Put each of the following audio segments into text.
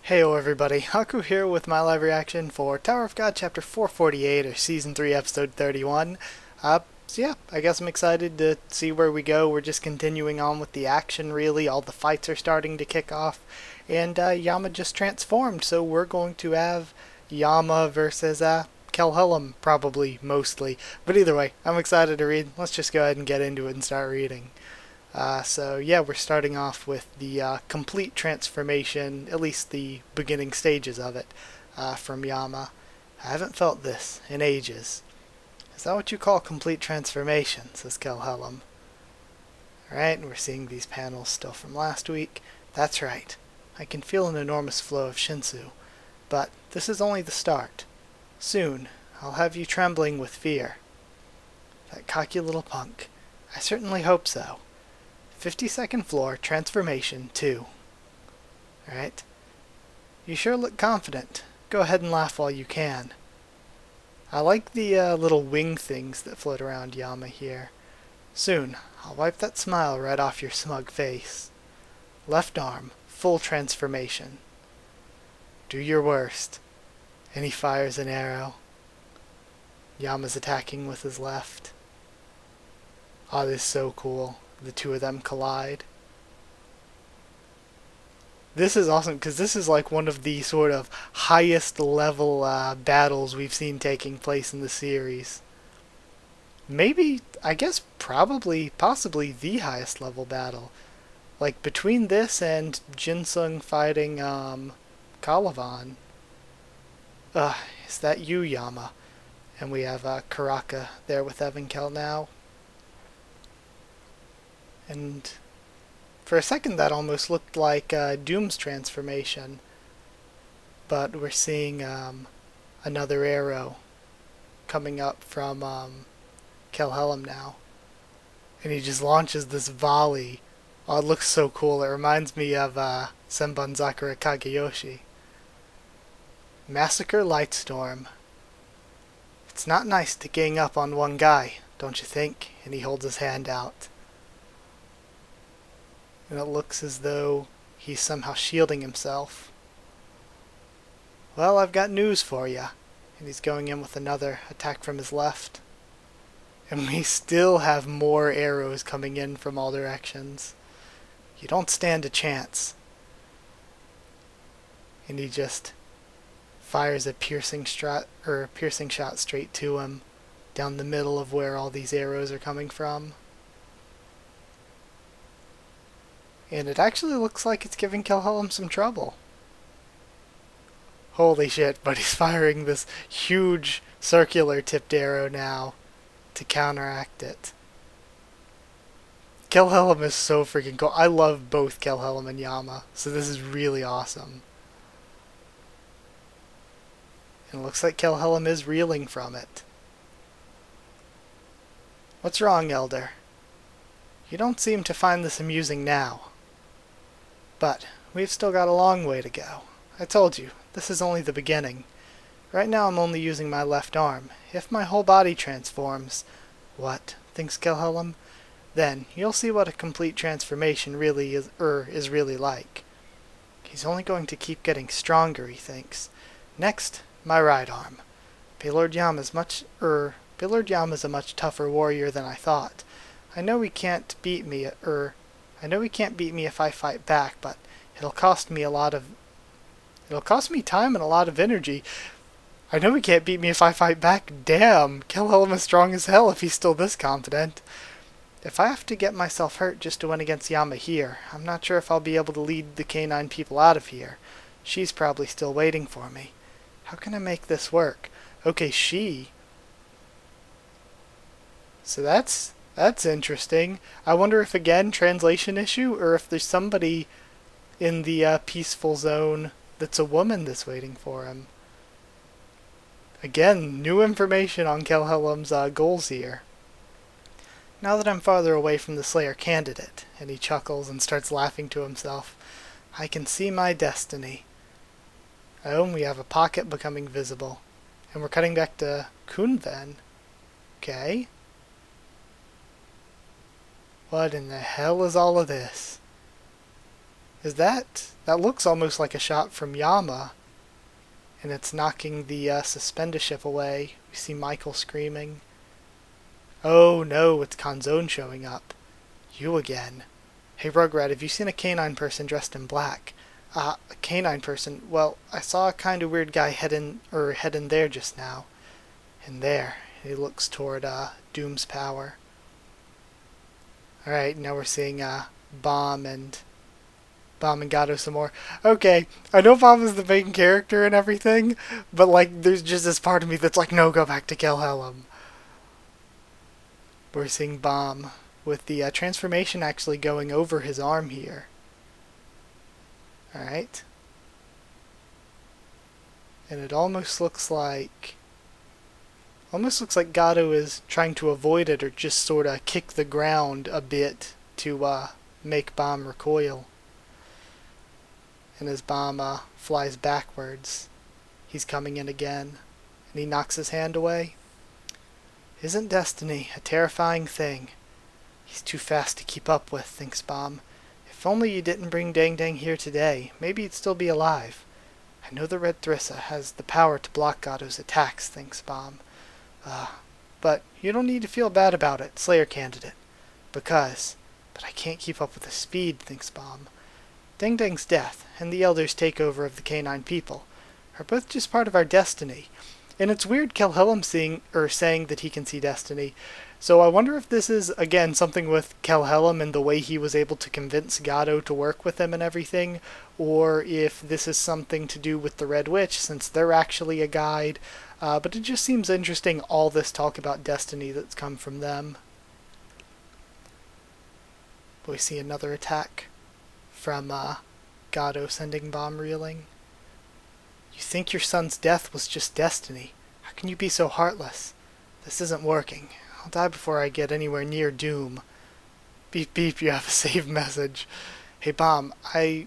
Heyo everybody, Haku here with my live reaction for Tower of God Chapter 448, or Season 3 Episode 31. So yeah, I guess I'm excited to see where we go. We're just continuing on with the action really, all the fights are starting to kick off, and Yama just transformed, so we're going to have Yama versus Khel Hellam, probably, mostly. But either way, I'm excited to read. Let's just go ahead and get into it and start reading. So yeah, we're starting off with the complete transformation, at least the beginning stages of it, from Yama. I haven't felt this in ages. Is that what you call complete transformation? Says Khel Hellam. Alright, and we're seeing these panels still from last week. That's right. I can feel an enormous flow of Shinsu. But this is only the start. Soon, I'll have you trembling with fear. That cocky little punk. I certainly hope so. 52nd floor, transformation 2. Alright. You sure look confident. Go ahead and laugh while you can. I like the little wing things that float around Yama here. Soon, I'll wipe that smile right off your smug face. Left arm, full transformation. Do your worst. And he fires an arrow. Yama's attacking with his left. Oh, this is so cool. The two of them collide. This is awesome because this is like one of the sort of highest level battles we've seen taking place in the series. Maybe, I guess probably, possibly the highest level battle. Like between this and Jinsung fighting Calavan. Is that you, Yama? And we have Karaka there with Evankel now. And for a second that almost looked like Doom's transformation. But we're seeing another arrow coming up from Khel Hellam now. And he just launches this volley. Oh, it looks so cool. It reminds me of Senbon Zakura Kageyoshi. Massacre Lightstorm. It's not nice to gang up on one guy, don't you think? And he holds his hand out. And it looks as though he's somehow shielding himself. Well, I've got news for you. And he's going in with another attack from his left. And we still have more arrows coming in from all directions. You don't stand a chance. And he just fires a piercing shot straight to him, down the middle of where all these arrows are coming from. And it actually looks like it's giving Khel Hellam some trouble. Holy shit, but he's firing this huge circular tipped arrow now to counteract it. Khel Hellam is so freaking cool. I love both Khel Hellam and Yama, so this is really awesome. And it looks like Khel Hellam is reeling from it. What's wrong, Elder? You don't seem to find this amusing now. But we've still got a long way to go. I told you, this is only the beginning. Right now I'm only using my left arm. If my whole body transforms... What? Thinks Khel Hellam? Then you'll see what a complete transformation really is really like. He's only going to keep getting stronger, he thinks. Next, my right arm. Baylord Yama's a much tougher warrior than I thought. I know he can't beat me if I fight back, but it'll cost me time and a lot of energy. I know he can't beat me if I fight back. Damn, Khel Hellam is strong as hell if he's still this confident. If I have to get myself hurt just to win against Yama here, I'm not sure if I'll be able to lead the K9 people out of here. She's probably still waiting for me. How can I make this work? Okay, she. So that's interesting. I wonder if, again, translation issue, or if there's somebody in the peaceful zone that's a woman that's waiting for him. Again, new information on Khel Hellam's goals here. Now that I'm farther away from the Slayer candidate, and he chuckles and starts laughing to himself, I can see my destiny. Oh, we have a pocket becoming visible. And we're cutting back to Kun then. Okay. What in the hell is all of this? Is that looks almost like a shot from Yama, and it's knocking the Suspenda ship away. We see Michael screaming. Oh no, it's Kanzone showing up. You again. Hey Rugrat, have you seen a canine person dressed in black? A canine person? Well, I saw a kind of weird guy heading there just now. In there. He looks toward Doom's power. Alright, now we're seeing Baam and Gato some more. Okay, I know Baam is the main character and everything, but like there's just this part of me that's like, no, go back to Khel Hellam. We're seeing Baam with the transformation actually going over his arm here. Alright. And it almost looks like Gato is trying to avoid it or just sort of kick the ground a bit to make Baam recoil. And as Baam flies backwards, he's coming in again, and he knocks his hand away. Isn't destiny a terrifying thing? He's too fast to keep up with, thinks Baam. If only you didn't bring Dang Dang here today, maybe he'd still be alive. I know the Red Thrissa has the power to block Gato's attacks, thinks Baam. But you don't need to feel bad about it, Slayer candidate. But I can't keep up with the speed, thinks Baam. Dang Dang's death and the Elder's takeover of the canine people are both just part of our destiny. And it's weird Khel Hellam saying that he can see destiny. So I wonder if this is, again, something with Khel Hellam and the way he was able to convince Gato to work with him and everything, or if this is something to do with the Red Witch, since they're actually a guide. But it just seems interesting, all this talk about destiny that's come from them. We see another attack from Gato sending Baam reeling. You think your son's death was just destiny? How can you be so heartless? This isn't working. I'll die before I get anywhere near Doom. Beep beep, you have a saved message. Hey Baam, I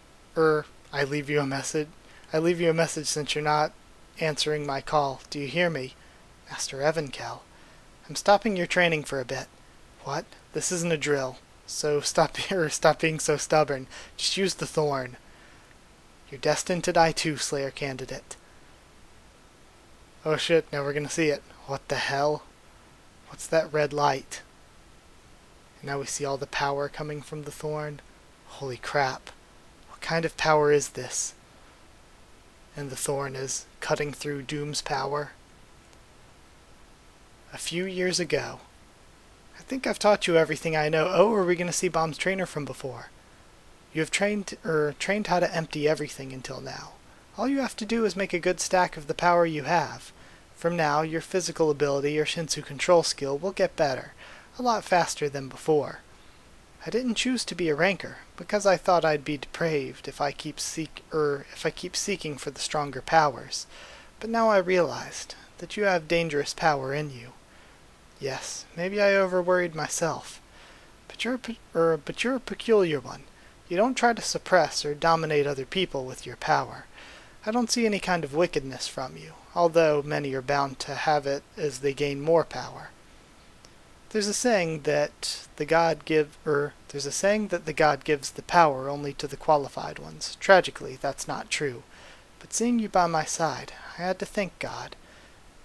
leave you a message. I leave you a message since you're not answering my call. Do you hear me? Master Evankel. I'm stopping your training for a bit. What? This isn't a drill. So stop being so stubborn. Just use the thorn. You're destined to die too, Slayer candidate. Oh shit, now we're gonna see it. What the hell? What's that red light? And now we see all the power coming from the thorn. Holy crap. What kind of power is this? And the thorn is cutting through Doom's power. A few years ago. I think I've taught you everything I know. Oh, are we gonna see Baam's trainer from before? You have trained how to empty everything until now. All you have to do is make a good stack of the power you have. From now, your physical ability or Shinsu control skill will get better, a lot faster than before. I didn't choose to be a ranker, because I thought I'd be depraved if I keep seeking for the stronger powers. But now I realized that you have dangerous power in you. Yes, maybe I over-worried myself. But you're a peculiar one. You don't try to suppress or dominate other people with your power. I don't see any kind of wickedness from you, although many are bound to have it as they gain more power. There's a saying that the god gives the power only to the qualified ones. Tragically, that's not true. But seeing you by my side, I had to thank God,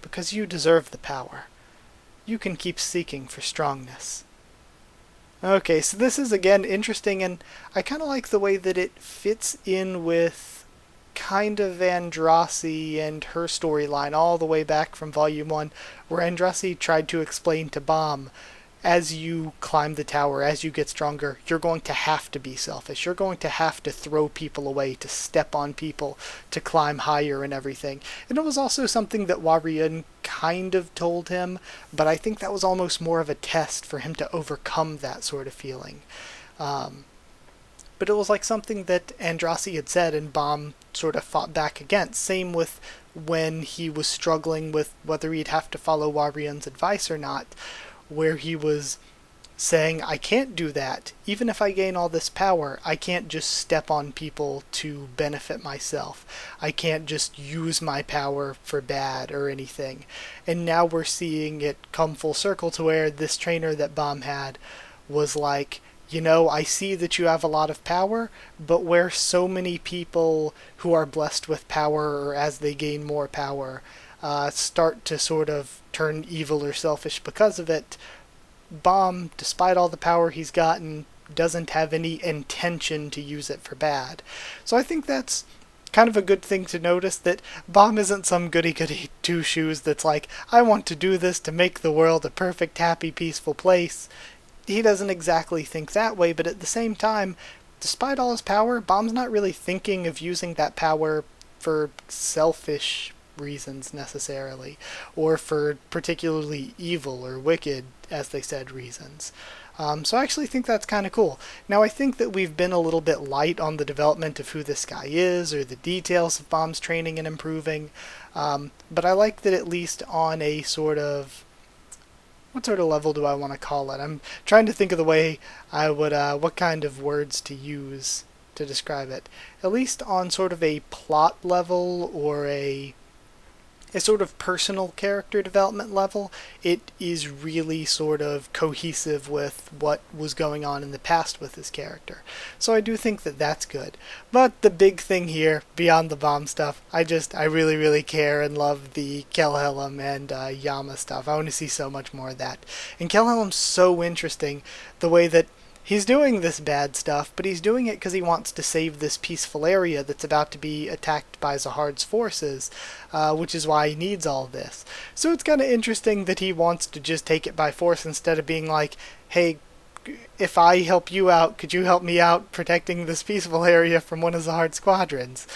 because you deserve the power. You can keep seeking for strongness. Okay, so this is again interesting, and I kind of like the way that it fits in with kind of Andrasi and her storyline all the way back from Volume 1, where Andrasi tried to explain to Baam, as you climb the tower, as you get stronger, you're going to have to be selfish. You're going to have to throw people away, to step on people, to climb higher and everything. And it was also something that Warrior kind of told him, but I think that was almost more of a test for him to overcome that sort of feeling. But it was like something that Andrasi had said and Baam sort of fought back against. Same with when he was struggling with whether he'd have to follow Warrior's advice or not, where he was saying, I can't do that. Even if I gain all this power, I can't just step on people to benefit myself. I can't just use my power for bad or anything. And now we're seeing it come full circle to where this trainer that Baam had was like, you know, I see that you have a lot of power, but where so many people who are blessed with power, or as they gain more power, start to sort of turn evil or selfish because of it, Baam, despite all the power he's gotten, doesn't have any intention to use it for bad. So I think that's kind of a good thing to notice, that Baam isn't some goody-goody two-shoes that's like, I want to do this to make the world a perfect, happy, peaceful place. He doesn't exactly think that way, but at the same time, despite all his power, Baam's not really thinking of using that power for selfish reasons necessarily, or for particularly evil or wicked, as they said, reasons. So I actually think that's kind of cool. Now, I think that we've been a little bit light on the development of who this guy is, or the details of Baam's training and improving, but I like that at least on a sort of, what sort of level do I want to call it? I'm trying to think of the way I would, what kind of words to use to describe it. At least on sort of a plot level, or a sort of personal character development level, it is really sort of cohesive with what was going on in the past with his character. So I do think that that's good. But the big thing here, beyond the Baam stuff, I really, really care and love the Khel Hellam and Yama stuff. I want to see so much more of that. And Khel Hellam's so interesting, the way that he's doing this bad stuff, but he's doing it because he wants to save this peaceful area that's about to be attacked by Zahard's forces, which is why he needs all this. So it's kind of interesting that he wants to just take it by force instead of being like, hey, if I help you out, could you help me out protecting this peaceful area from one of Zahard's squadrons?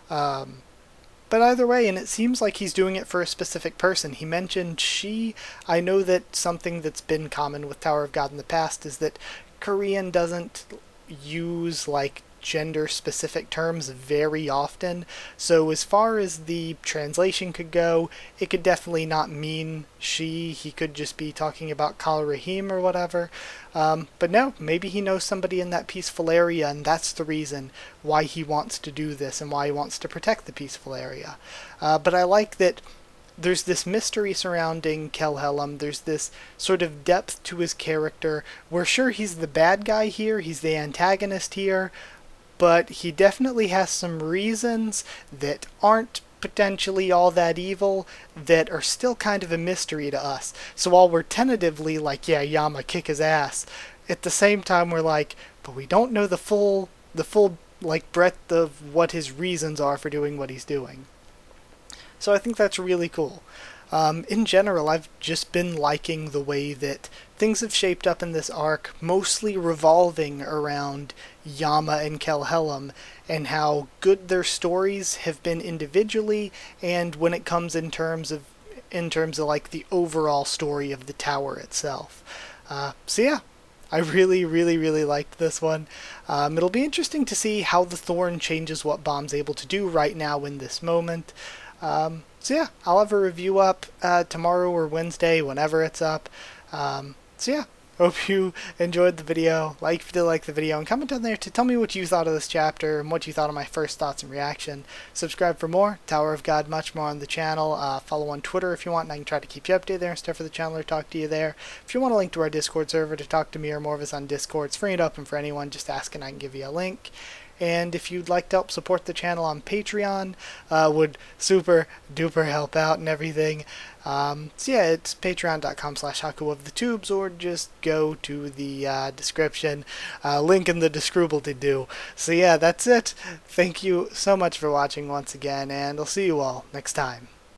But either way, and it seems like he's doing it for a specific person. He mentioned she. I know that something that's been common with Tower of God in the past is that Korean doesn't use like gender-specific terms very often, so as far as the translation could go, it could definitely not mean she. He could just be talking about Kal Rahim or whatever. But no, maybe he knows somebody in that peaceful area, and that's the reason why he wants to do this and why he wants to protect the peaceful area. But I like that there's this mystery surrounding Khel Hellam. There's this sort of depth to his character. We're sure he's the bad guy here, he's the antagonist here, but he definitely has some reasons that aren't potentially all that evil, that are still kind of a mystery to us. So while we're tentatively like, yeah, Yama, kick his ass, at the same time we're like, but we don't know the full like breadth of what his reasons are for doing what he's doing. So I think that's really cool. In general, I've just been liking the way that things have shaped up in this arc, mostly revolving around Yama and Khel Hellam, and how good their stories have been individually, and when it comes in terms of like the overall story of the tower itself. So yeah, I really, really, really liked this one. It'll be interesting to see how the Thorn changes what Baam's able to do right now in this moment. So yeah, I'll have a review up tomorrow or Wednesday, whenever it's up. So yeah, hope you enjoyed the video. Like if you did like the video, and comment down there to tell me what you thought of this chapter and what you thought of my first thoughts and reaction. Subscribe for more Tower of God, much more on the channel. Follow on Twitter if you want, and I can try to keep you updated there and stuff for the channel or talk to you there. If you want a link to our Discord server to talk to me or more of us on Discord, it's free and open for anyone. Just ask and I can give you a link. And if you'd like to help support the channel on Patreon, would super duper help out and everything. So yeah, it's patreon.com/Haku of the Tubes, or just go to the description, link in the description-to-do. So yeah, that's it. Thank you so much for watching once again, and I'll see you all next time.